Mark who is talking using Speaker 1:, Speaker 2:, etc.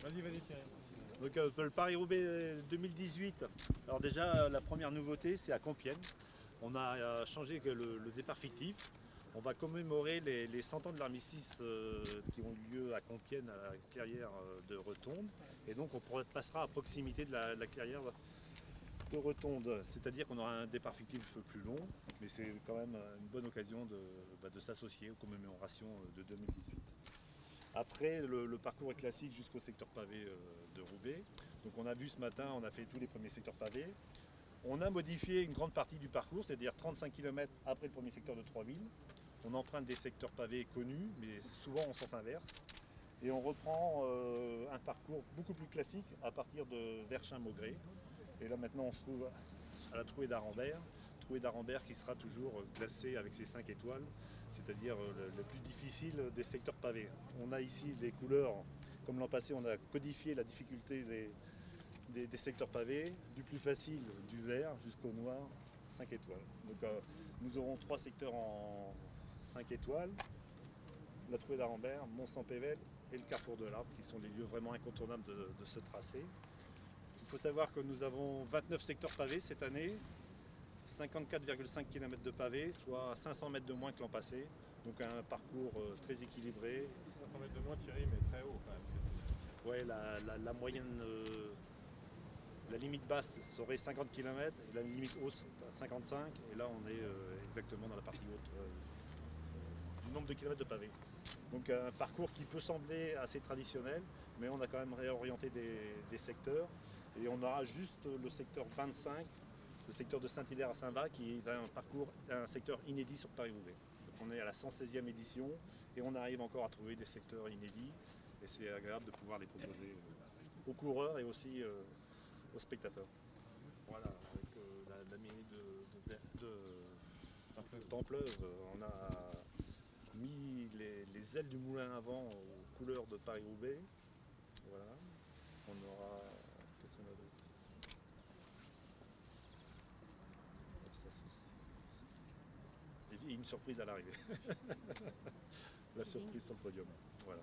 Speaker 1: Vas-y Thierry.
Speaker 2: Donc le Paris-Roubaix 2018, alors déjà la première nouveauté c'est à Compiègne. On a changé le départ fictif. On va commémorer les 100 ans de l'armistice qui ont eu lieu à Compiègne à la clairière de Retonde. Et donc on passera à proximité de la clairière de Retonde. C'est-à-dire qu'on aura un départ fictif un peu plus long, mais c'est quand même une bonne occasion de s'associer aux commémorations de 2018. Après, le parcours est classique jusqu'au secteur pavé de Roubaix. Donc on a vu ce matin, on a fait tous les premiers secteurs pavés. On a modifié une grande partie du parcours, c'est-à-dire 35 km après le premier secteur de Troisville. On emprunte des secteurs pavés connus, mais souvent en sens inverse. Et on reprend un parcours beaucoup plus classique à partir de Verchin-Maugré. Et là maintenant on se trouve à la Trouée d'Arambert. Trouée d'Arambert qui sera toujours classée avec ses 5 étoiles, c'est-à-dire le plus difficile des secteurs pavés. On a ici les couleurs, comme l'an passé on a codifié la difficulté des secteurs pavés, du plus facile, du vert, jusqu'au noir, 5 étoiles. Donc nous aurons 3 secteurs en 5 étoiles, la Trouée d'Arambert, Mont-Saint-Pével et le Carrefour de l'Arbre, qui sont les lieux vraiment incontournables de ce tracé. Il faut savoir que nous avons 29 secteurs pavés cette année, 54,5 km de pavés, soit 500 mètres de moins que l'an passé. Donc un parcours très équilibré.
Speaker 1: 500 mètres de moins Thierry, mais très haut quand même.
Speaker 2: Ouais, la moyenne, la limite basse serait 50 km, et la limite haute 55, et là on est exactement dans la partie haute du nombre de kilomètres de pavés. Donc un parcours qui peut sembler assez traditionnel, mais on a quand même réorienté des secteurs. Et on aura juste le secteur 25, le secteur de Saint-Hilaire à Saint-Va, qui est un secteur inédit sur Paris-Roubaix. On est à la 116e édition et on arrive encore à trouver des secteurs inédits. Et c'est agréable de pouvoir les proposer aux coureurs et aussi aux spectateurs. Voilà, avec la mairie de Templeuve, on a mis les ailes du moulin à vent aux couleurs de Paris-Roubaix. Voilà. On aura. Qu'est-ce qu'on a d'autre? Et une surprise à l'arrivée. La surprise sur le podium. Voilà.